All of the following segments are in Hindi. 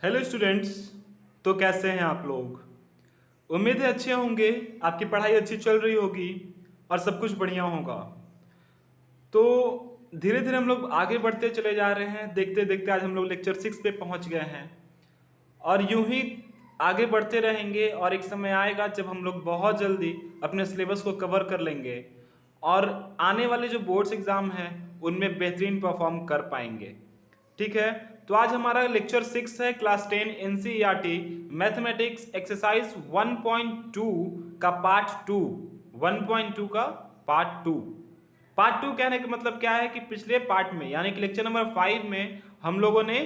Hello students. तो कैसे हैं आप लोग? उम्मीद है अच्छे होंगे, आपकी पढ़ाई अच्छी चल रही होगी और सब कुछ बढ़िया होगा। तो धीरे धीरे हम लोग आगे बढ़ते चले जा रहे हैं। देखते देखते आज हम लोग लेक्चर 6 पे पहुंच गए हैं और यूं ही आगे बढ़ते रहेंगे और एक समय आएगा जब हम लोग बहुत जल्दी अपने सिलेबस को कवर कर लेंगे और आने वाले जो बोर्ड्स एग्ज़ाम हैं उनमें बेहतरीन परफॉर्म कर पाएंगे। ठीक है, तो आज हमारा लेक्चर 6 है, क्लास 10 एनसीईआरटी मैथमेटिक्स एक्सरसाइज 1.2 का पार्ट 2। 1.2 का पार्ट 2। पार्ट 2 कहने का मतलब क्या है कि पिछले पार्ट में यानी कि लेक्चर नंबर 5 में हम लोगों ने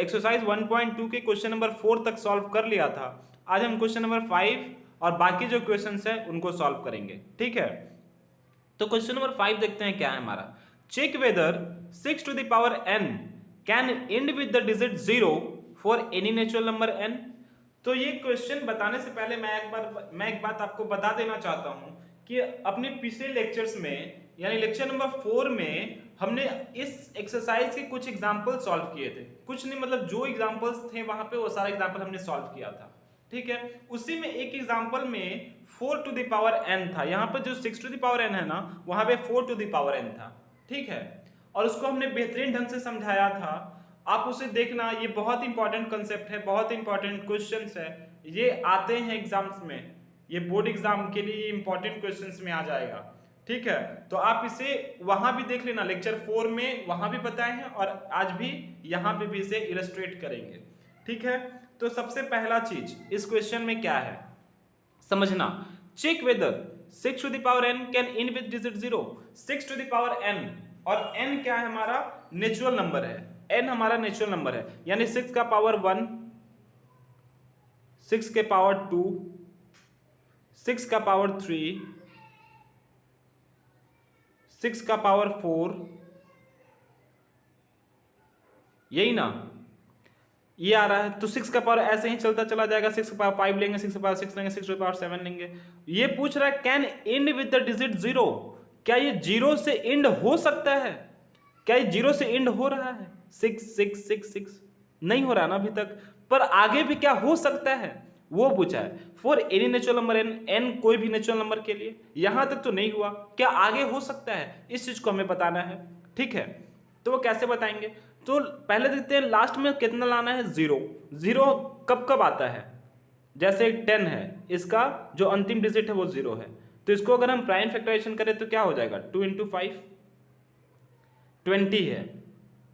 एक्सरसाइज 1.2 के क्वेश्चन नंबर 4 तक सॉल्व कर लिया था। आज हम क्वेश्चन नंबर 5 और बाकी जो क्वेश्चंस हैं उनको सॉल्व करेंगे। ठीक है, तो क्वेश्चन नंबर 5 देखते हैं क्या है हमारा। Check whether 6 to the power n can end with the digit 0 for any natural number n। तो ये क्वेश्चन बताने से पहले मैं एक बात आपको बता देना चाहता हूं कि अपने पिछले लेक्चर्स में यानी लेक्चर नंबर 4 में हमने इस एक्सरसाइज के कुछ एग्जाम्पल सॉल्व किए थे। कुछ नहीं, मतलब जो एग्जाम्पल्स थे वहां पे वो सारे एग्जाम्पल हमने सॉल्व किया था। ठीक है, उसी में एक एग्जाम्पल में 4 टू द पावर n था। यहाँ पर जो 6 टू द पावर n है ना, वहां पे 4 टू द पावर n था। ठीक है, और उसको हमने बेहतरीन ढंग से समझाया था। आप उसे देखना, ये बहुत इंपॉर्टेंट कंसेप्ट है, बहुत इंपॉर्टेंट क्वेश्चंस है, ये आते हैं एग्जाम्स में, ये बोर्ड एग्जाम के लिए इंपॉर्टेंट क्वेश्चंस में आ जाएगा। ठीक है, तो आप इसे वहां भी देख लेना, लेक्चर 4 में वहां भी बताए हैं और आज भी यहाँ पे भी इसे इलस्ट्रेट करेंगे। ठीक है, तो सबसे पहला चीज इस क्वेश्चन में क्या है समझना। Check whether 6 to the power n can end with digit 0। 6 to the power n, और n क्या है हमारा? नेचुरल नंबर है। n हमारा नेचुरल नंबर है, यानी 6 का पावर 1, 6 के पावर 2, 6 का पावर 3, 6 का पावर 4, यही ना, ये आ रहा है। तो 6 का पावर ऐसे ही चलता चला जाएगा, 6 का पावर 5 लेंगे, 6 का पावर 6 लेंगे, 6 का पावर 7 लेंगे। ये पूछ रहा है can end with the digit 0। क्या ये 0 से एंड हो सकता है? क्या ये 0 से एंड हो रहा है? 6 6 6 6 नहीं हो रहा ना अभी तक, पर आगे भी क्या हो सकता है वो पूछा है। For any natural number n, n कोई भी नेचुरल नंबर के लिए। यहां तक तो नहीं हुआ, क्या आगे हो सकता है? इस चीज को हमें बताना है। ठीक है, तो वो कैसे बताएंगे? तो पहले देखते हैं लास्ट में कितना लाना है, 0। 0 कब कब आता है? जैसे 10 है, इसका जो अंतिम डिजिट है वो 0 है, तो इसको अगर हम प्राइम फैक्टराइजेशन करें तो क्या हो जाएगा? 2 इंटू 5 20 है,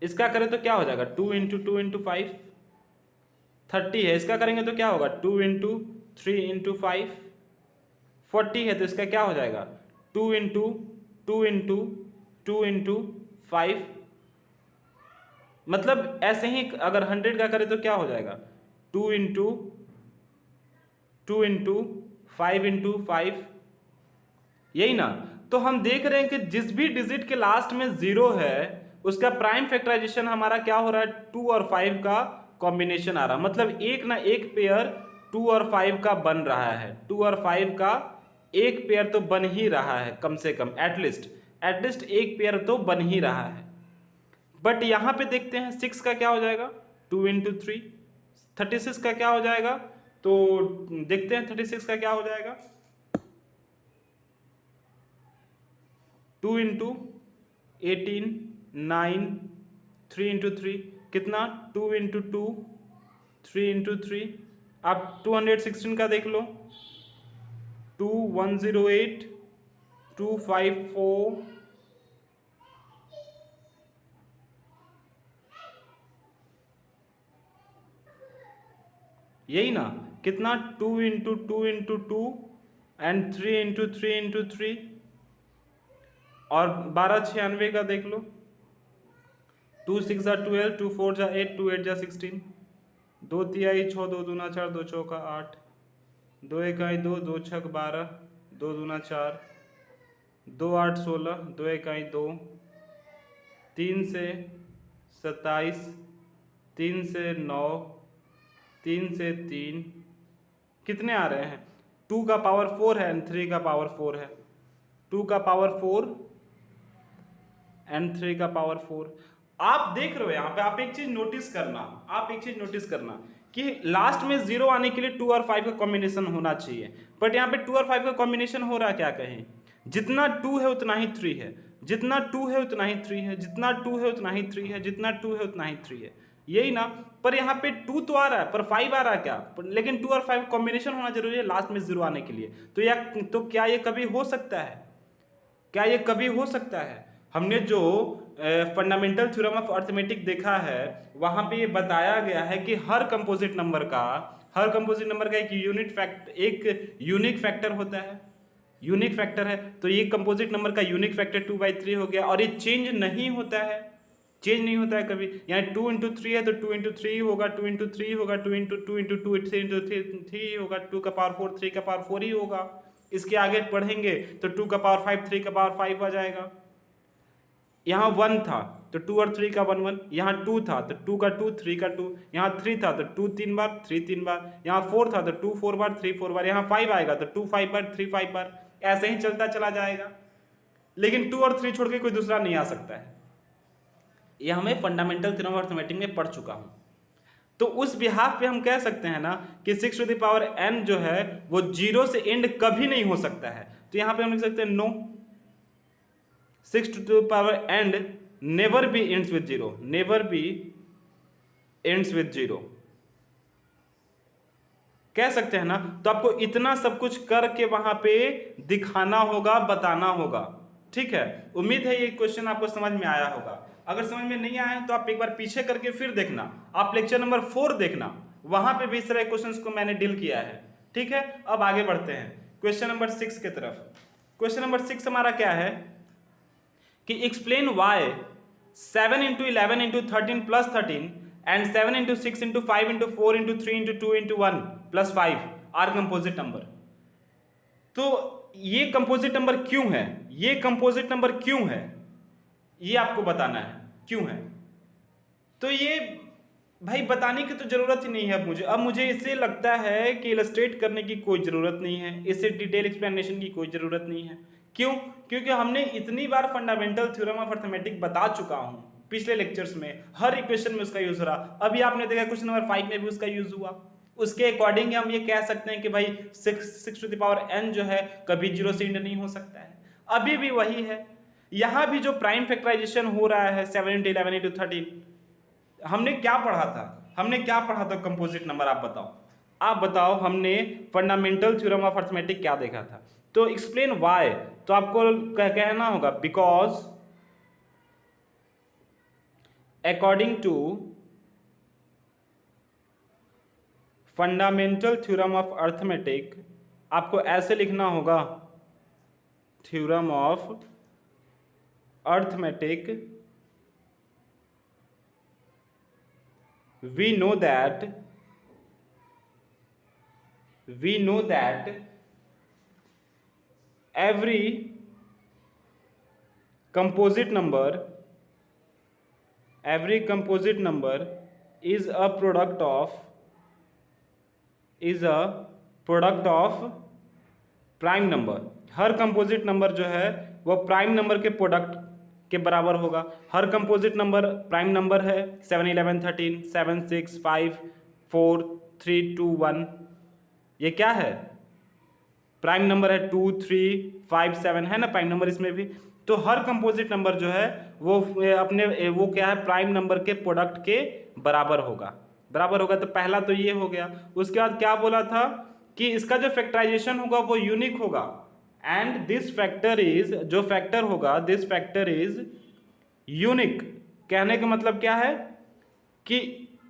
इसका करें तो क्या हो जाएगा? 2 इंटू 2 इंटू 5 30 है, इसका करेंगे तो क्या होगा? 2 इंटू 3 इंटू 5 40 है, तो इसका क्या हो जाएगा? 2 इंटू 2 इंटू 2 इंटू 5। मतलब ऐसे ही अगर 100 का करें तो क्या हो जाएगा? 2 इंटू 2 इंटू 5 इंटू 5, यही ना। तो हम देख रहे हैं कि जिस भी डिजिट के लास्ट में 0 है उसका प्राइम फैक्टराइजेशन हमारा क्या हो रहा है? 2 और 5 का कॉम्बिनेशन आ रहा है। मतलब एक ना एक पेयर 2 और 5 का बन रहा है। 2 और 5 का एक पेयर तो बन ही रहा है, कम से कम एटलीस्ट एक पेयर तो बन ही रहा है। बट यहां पे देखते हैं 6 का क्या हो जाएगा? 2 इंटू 3। 36 का क्या हो जाएगा? तो देखते हैं 36 का क्या हो जाएगा। 2 इंटू 18 9, 3 इंटू 3 कितना? 2 इंटू 2 3 इंटू 3। आप 216 का देख लो, 2108 254, यही ना। कितना? 2 into 2 into 2 and 3 into 3 into 3, और 1296 का देख लो, 2 6 जा 12, 2 4 जा 8, 2 8 जा 16, 2 तिहाई 6, 2 दूना 4, 2 चौका 8, 2 इकाई 2, 2 छक 12, 2 दूना 4, 2 8 16, 2 इकाई 2, 3 से 27, 3 से 9, 3 से 3, कितने आ रहे हैं? 2 का पावर 4 है एंड 3 का पावर 4 है। 2 का पावर 4 एंड 3 का पावर 4। आप देख रहे हो यहाँ पे, आप एक चीज नोटिस करना कि लास्ट में 0 आने के लिए 2 और 5 का कॉम्बिनेशन होना चाहिए, बट यहाँ पे 2 और 5 का कॉम्बिनेशन हो रहा क्या कहें, जितना 2 है उतना ही 3 है, जितना 2 है उतना ही 3 है, जितना 2 है उतना ही 3 है, जितना 2 है उतना ही 3 है, यही ना। पर यहाँ पे 2 तो आ रहा है, पर 5 आ रहा है क्या, लेकिन 2 और 5 कॉम्बिनेशन होना जरूरी है लास्ट में 0 आने के लिए। तो क्या ये कभी हो सकता है, क्या ये कभी हो सकता है? हमने जो फंडामेंटल थ्योरम ऑफ अर्थमेटिक देखा है वहां पे ये बताया गया है कि हर कंपोजिट नंबर का एक यूनिक फैक्टर होता है, यूनिक फैक्टर है। तो ये कंपोजिट नंबर का यूनिक फैक्टर 2/3 हो गया, और ये चेंज नहीं होता है, चेंज नहीं होता है कभी। यहाँ 2 इंटू 3 है तो 2 इंटू 3 होगा, 2 इंटू 3 होगा, 2 इंटू 2 इंटू 2 3 इंटू 3 होगा, 2 का पावर 4 3 का पावर 4 ही होगा। इसके आगे पढ़ेंगे तो 2 का पावर 5 3 का पावर 5 आ जाएगा। यहाँ 1 था तो 2 और 3 का 1 1, यहाँ 2 था तो 2 का 2 3 का 2, यहाँ 3 था तो 2 3 बार 3 3 बार, यहाँ 4 था तो 2 4 बार 3 4 बार, यहाँ 5 आएगा तो 2 5 बार 3 5 बार, ऐसे ही चलता चला जाएगा। लेकिन 2 और 3 छोड़ के कोई दूसरा नहीं आ सकता है। यह हमें फंडामेंटल थ्योरम ऑफ अर्थमेटिक में पढ़ चुका हूँ। तो उस बिहाफ पे हम कह सकते हैं ना कि 6 टू द पावर n जो है वो 0 से एंड कभी नहीं हो सकता है। तो यहाँ पे हम लिख सकते हैं no, 6 to the power n never be ends with 0, never be ends with 0 कह सकते हैं ना। तो आपको इतना सब कुछ करके वहां पे दिखाना होगा, बताना होगा, ठीक है। उम्मीद है ये क्वेश्चन आपको समझ में आया होगा। अगर समझ में नहीं आया तो आप एक बार पीछे करके फिर देखना, आप लेक्चर नंबर 4 देखना, वहां पे भी इस तरह क्वेश्चंस को मैंने डील किया है, ठीक है। अब आगे बढ़ते हैं क्वेश्चन नंबर 6 की तरफ। क्वेश्चन नंबर 6 हमारा क्या है कि explain why 7 into 11 into 13 plus 13 and 7 into 6 into 5 into 4 into 3 into 2 into 1 plus 5 are composite number. तो ये कंपोजिट नंबर क्यों है, ये कंपोजिट नंबर क्यों है, ये आपको बताना है क्यों है। तो ये भाई बताने की तो जरूरत ही नहीं है अब मुझे इससे लगता है कि इलस्ट्रेट करने की कोई जरूरत नहीं है, इससे डिटेल एक्सप्लेनेशन की कोई जरूरत नहीं है। क्यों? क्योंकि हमने इतनी बार फंडामेंटल थ्योरम ऑफ अर्थमेटिक बता चुका हूं पिछले लेक्चर्स में, हर इक्वेशन में उसका यूज हो रहा। अभी आपने देखा क्वेश्चन नंबर 5 में भी उसका यूज हुआ। उसके अकॉर्डिंग हम ये कह सकते हैं कि भाई 6 टू द पावर n जो है कभी 0 से एंड नहीं हो सकता है, अभी भी वही है। यहां भी जो प्राइम फैक्टराइजेशन हो रहा है 7 इंटू 11 इंटू 13, हमने क्या पढ़ा था कंपोजिट नंबर, आप बताओ हमने फंडामेंटल थ्योरम ऑफ अर्थमेटिक क्या देखा था। तो एक्सप्लेन वाई, तो आपको कहना होगा because according to fundamental theorem of arithmetic, आपको ऐसे लिखना होगा theorem of arithmetic, we know that every composite number is a product of prime number. Her composite number जो है वो प्राइम नंबर के प्रोडक्ट के बराबर होगा। हर कंपोजिट नंबर प्राइम नंबर है 7 11 13 7 6 5 4 3 2 1, ये क्या है प्राइम नंबर है 2 3 5 7 है ना प्राइम नंबर इसमें भी। तो हर कंपोजिट नंबर जो है वो वो क्या है प्राइम नंबर के प्रोडक्ट के बराबर होगा। तो पहला तो ये हो गया। उसके बाद क्या बोला था कि इसका जो फैक्टराइजेशन होगा वो यूनिक होगा, एंड दिस फैक्टर इज, जो फैक्टर होगा दिस फैक्टर इज यूनिक। कहने का मतलब क्या है कि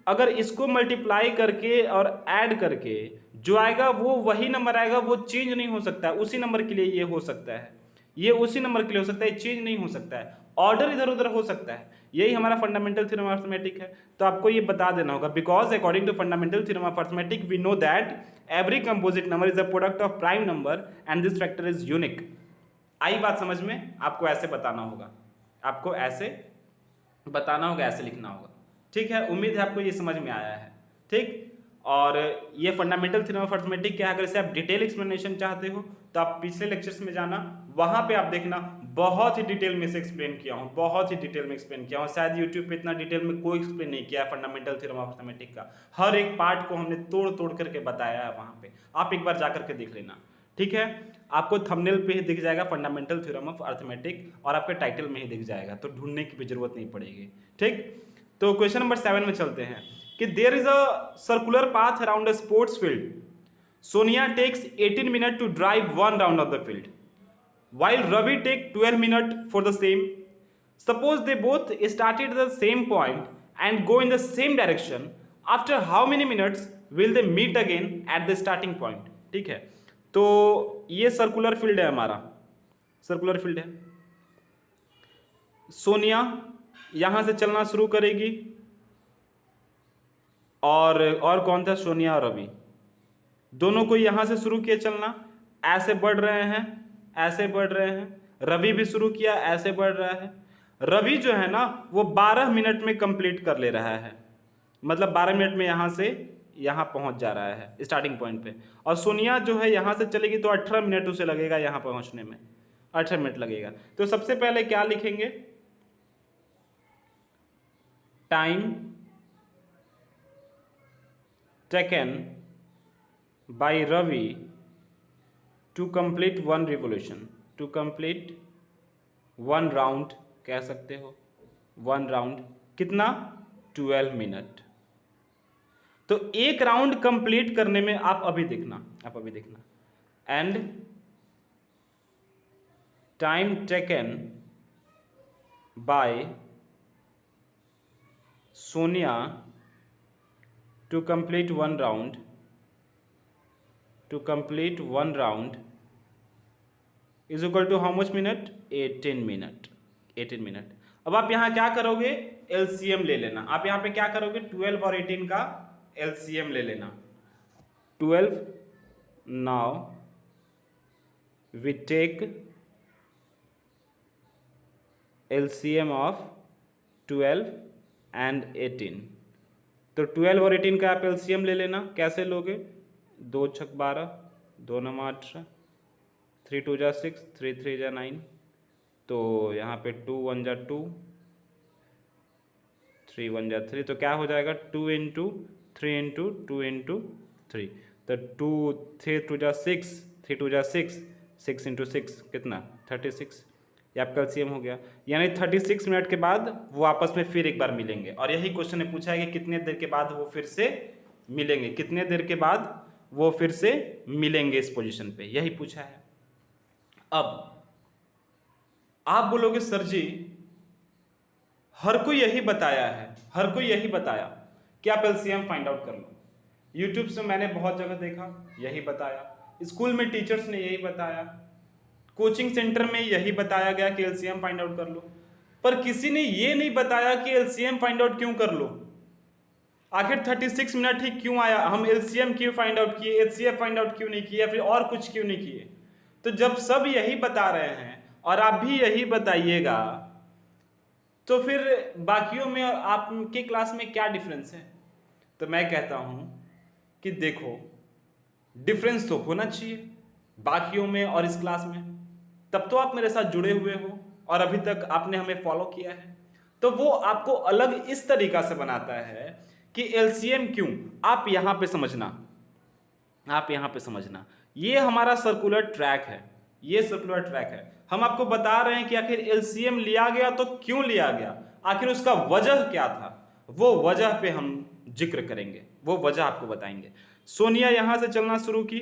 अगर इसको मल्टीप्लाई करके और ऐड करके जो आएगा वो वही नंबर आएगा, वो चेंज नहीं हो सकता है। उसी नंबर के लिए ये हो सकता है, ये उसी नंबर के लिए हो सकता है, चेंज नहीं हो सकता है, ऑर्डर इधर उधर हो सकता है। यही हमारा फंडामेंटल थ्योरम ऑफ अर्थमेटिक है। तो आपको ये बता देना होगा because according to fundamental theorem of arithmetic we know that every composite number is a product of prime number and this factor is unique. आई बात समझ में? आपको ऐसे बताना होगा, आपको ऐसे बताना होगा, ऐसे लिखना होगा, ठीक है। उम्मीद है आपको ये समझ में आया है, ठीक। और ये फंडामेंटल थ्योरम ऑफ अर्थमेटिक क्या है, अगर इसे आप डिटेल एक्सप्लेनेशन चाहते हो तो आप पिछले लेक्चर्स में जाना, वहां पे आप देखना बहुत ही डिटेल में से एक्सप्लेन किया हूँ, बहुत ही डिटेल में एक्सप्लेन किया हूँ। शायद यूट्यूब पे इतना डिटेल में कोई एक्सप्लेन नहीं किया है फंडामेंटल थ्योरम ऑफ अर्थमेटिक का। हर एक पार्ट को हमने तोड़ तोड़ करके बताया है वहाँ पे, आप एक बार जा करके देख लेना, ठीक है। आपको थंबनेल पे ही दिख जाएगा फंडामेंटल थ्योरम ऑफ अर्थमेटिक, और आपके टाइटल में ही दिख जाएगा, तो ढूंढने की भी जरूरत नहीं पड़ेगी, ठीक। तो क्वेश्चन नंबर 7 में चलते हैं कि there is a circular path around a sports field. Sonia takes 18 minute to drive 1 round of the field, while Ravi take 12 minutes for the same. Suppose they both started at the same point and go in the same direction. After how many minutes will they meet again at the starting point? ठीक है, तो ये सर्कुलर फील्ड है हमारा, सर्कुलर फील्ड है। सोनिया यहां से चलना शुरू करेगी, और कौन था, सोनिया और रवि, दोनों को यहां से शुरू किया चलना, ऐसे बढ़ रहे हैं, ऐसे बढ़ रहे हैं। रवि भी शुरू किया, ऐसे बढ़ रहा है। रवि जो है ना वो 12 मिनट में कंप्लीट कर ले रहा है, मतलब 12 मिनट में यहाँ से यहाँ पहुँच जा रहा है स्टार्टिंग पॉइंट पे। और सोनिया जो है यहाँ से चलेगी तो 18 मिनट उसे लगेगा यहाँ पहुँचने में, 18 मिनट लगेगा। तो सबसे पहले क्या लिखेंगे, time taken by Ravi to complete 1 revolution, to complete 1 round कह सकते हो, 1 राउंड कितना, 12 मिनट। तो एक राउंड कंप्लीट करने में आप अभी देखना, and time taken by Sonia to complete 1 round, to complete 1 round is equal to how much minute, 18 minute, 18 minute. अब आप यहाँ क्या करोगे, एलसीएम ले लेना। आप यहाँ पे क्या करोगे, 12 और 18 का एलसीएम ले लेना। 12, now we take LCM of 12 and 18। तो 12 और 18 का आप एलसीएम ले लेना। कैसे लोगे, 2 छक 12, 2 9 18, 3 2 जा 6, 3 3 जा 9, तो यहाँ पे 2 1 जा 2, 3 1 जा 3, तो क्या हो जाएगा, 2 इंटू 3 इंटू 2 इंटू 3, तो 2 3 2 जा 6, 3 2 जा 6, 6 इंटू 6 कितना, 36। ये आपका एलसीएम हो गया। यानी 36 मिनट के बाद वो आपस में फिर एक बार मिलेंगे। और यही क्वेश्चन ने पूछा है कि कितने देर के बाद वो फिर से मिलेंगे, कितने देर के बाद वो फिर से मिलेंगे इस पोजीशन पे, यही पूछा है। अब आप बोलोगे सर जी हर कोई यही बताया है, हर कोई यही बताया कि आप एलसीएम फाइंड आउट कर लो। यूट्यूब से मैंने बहुत जगह देखा, यही बताया, स्कूल में टीचर्स ने यही बताया, कोचिंग सेंटर में यही बताया गया कि एलसीएम फाइंड आउट कर लो, पर किसी ने ये नहीं बताया कि एलसीएम फाइंड आउट क्यों कर लो। आखिर 36 मिनट ही क्यों आया, हम एलसीएम क्यों फाइंड आउट किए, एचसीएफ फाइंड आउट क्यों नहीं किया, फिर और कुछ क्यों नहीं किए। तो जब सब यही बता रहे हैं और आप भी यही बताइएगा, तो फिर बाकियों में और आपके क्लास में क्या डिफरेंस है। तो मैं कहता हूं कि देखो डिफरेंस तो होना चाहिए बाकियों में और इस क्लास में, तब तो आप मेरे साथ जुड़े हुए हो और अभी तक आपने हमें फॉलो किया है। तो वो आपको अलग इस तरीका से बनाता है कि एलसीएम क्यों, आप यहां पे समझना, आप यहां पे समझना, ये हमारा सर्कुलर ट्रैक है, ये सर्कुलर ट्रैक है। हम आपको बता रहे हैं कि आखिर एलसीएम लिया गया तो क्यों लिया गया, आखिर उसका वजह क्या था, वो वजह पे हम जिक्र करेंगे, वो वजह आपको बताएंगे। सोनिया यहां से चलना शुरू की,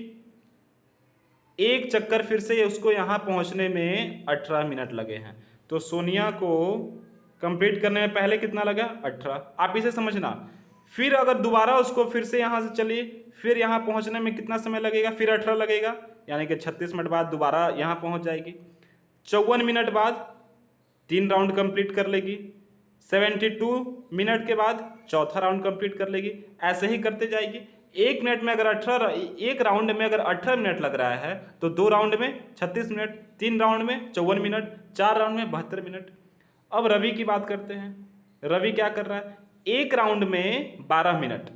एक चक्कर फिर से उसको यहां पहुंचने में 18 मिनट लगे हैं। तो सोनिया को कंप्लीट करने में पहले कितना लगा, 18। आप इसे समझना। फिर अगर दोबारा उसको फिर से यहां से चलिए, फिर यहां पहुंचने में कितना समय लगेगा, फिर 18 लगेगा, यानी कि 36 मिनट बाद दोबारा यहां पहुंच जाएगी। 54 मिनट बाद 3 राउंड कंप्लीट कर लेगी। 72 मिनट के बाद चौथा राउंड कंप्लीट कर लेगी। ऐसे ही करते जाएगी। एक मिनट में अगर 18, एक राउंड में अगर 18 मिनट लग रहा है तो 2 राउंड में 36 मिनट, 3 राउंड में 54 मिनट, 4 राउंड में 72 मिनट। अब रवि की बात करते हैं। रवि क्या कर रहा है, एक राउंड में 12 मिनट,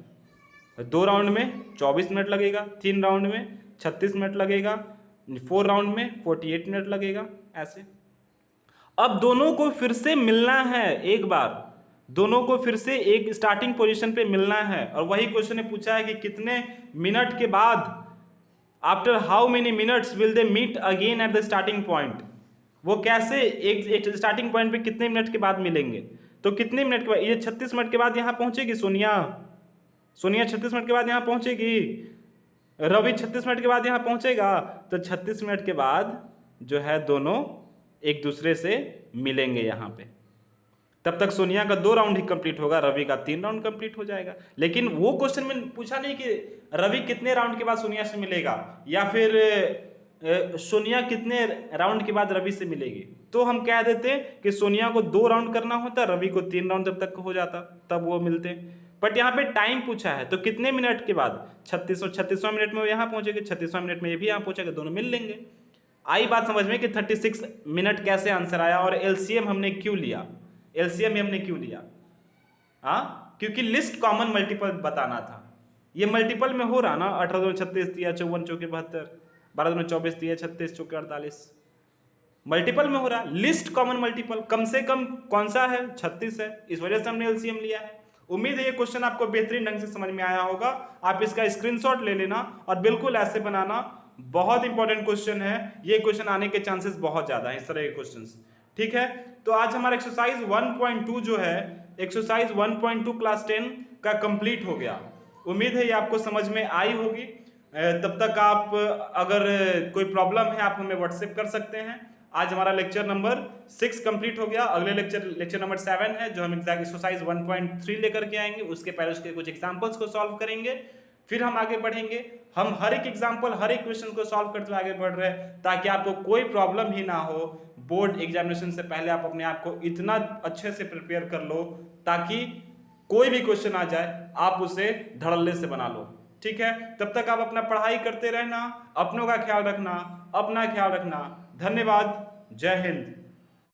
2 राउंड में 24 मिनट लगेगा, 3 राउंड में 36 मिनट लगेगा, 4 राउंड में 48 मिनट लगेगा। ऐसे अब दोनों को फिर से मिलना है, एक बार दोनों को फिर से एक स्टार्टिंग पोजीशन पे मिलना है। और वही क्वेश्चन ने पूछा है कि कितने मिनट के बाद, after how many minutes will they meet again at the starting point. वो कैसे एक स्टार्टिंग पॉइंट पे कितने मिनट के बाद मिलेंगे। तो कितने मिनट के बाद, ये 36 मिनट के बाद यहाँ पहुंचेगी सोनिया, सोनिया 36 मिनट के बाद यहाँ पहुंचेगी, रवि 36 मिनट के बाद यहाँ पहुंचेगा। तो 36 मिनट के बाद जो है दोनों एक दूसरे से मिलेंगे यहाँ पे। तब तक सोनिया का 2 राउंड ही कंप्लीट होगा, रवि का 3 राउंड कंप्लीट हो जाएगा। लेकिन वो क्वेश्चन में पूछा नहीं कि रवि कितने राउंड के बाद सोनिया से मिलेगा या फिर सोनिया कितने राउंड के बाद रवि से मिलेगी। तो हम कह देते कि सोनिया को 2 राउंड करना होता, रवि को 3 राउंड जब तक हो जाता तब वो मिलते। बट यहाँ पे टाइम पूछा है, तो कितने मिनट के बाद, 36वां मिनट में वो यहाँ पहुंचेंगे, 36वां मिनट में ये भी यहाँ पहुंचेगा, दोनों मिल लेंगे। आई बात समझ में कि 36 मिनट कैसे आंसर आया और एलसीएम हमने क्यों लिया, एलसीएम हमने क्यों लिया, हाँ क्योंकि लिस्ट कॉमन मल्टीपल बताना था। ये मल्टीपल में हो रहा ना, 18 दूनी 36 3 54 चौके 72, 12 दूनी 24 3 36 चौके 48, मल्टीपल में हो रहा। लिस्ट कॉमन मल्टीपल कम से कम कौन सा है, 36 है, इस वजह से हमने एलसीएम लिया है। उम्मीद है ये क्वेश्चन आपको बेहतरीन ढंग से समझ में आया होगा। आप इसका स्क्रीनशॉट ले लेना और बिल्कुल ऐसे बनाना, बहुत इंपॉर्टेंट क्वेश्चन है, ये क्वेश्चन आने के चांसेस बहुत ज्यादा है इस तरह के क्वेश्चंस। ठीक है, तो आज हमारा एक्सरसाइज 1.2 जो है, एक्सरसाइज 1.2 क्लास 10 का कंप्लीट हो गया। उम्मीद है ये आपको समझ में आई होगी। तब तक आप अगर कोई प्रॉब्लम है आप हमें व्हाट्सएप कर सकते हैं। आज हमारा लेक्चर नंबर 6 कंप्लीट हो गया। अगले लेक्चर नंबर 7 है जो हम एग्जैक्ट एक्सरसाइज 1.3 लेकर के आएंगे। उसके पहले उसके कुछ एग्जांपल्स को सॉल्व करेंगे, फिर हम आगे बढ़ेंगे। हम हर एक एग्जांपल, हर एक क्वेश्चन को सॉल्व करते हुए आगे बढ़ रहे हैं ताकि आपको कोई प्रॉब्लम ही ना हो। बोर्ड एग्जामिनेशन से पहले आप अपने आप को इतना अच्छे से प्रिपेयर कर लो ताकि कोई भी क्वेश्चन आ जाए आप उसे धड़ल्ले से बना लो। ठीक है, तब तक आप अपना पढ़ाई करते रहना, अपनों का ख्याल रखना, अपना ख्याल रखना। धन्यवाद, जय हिंद।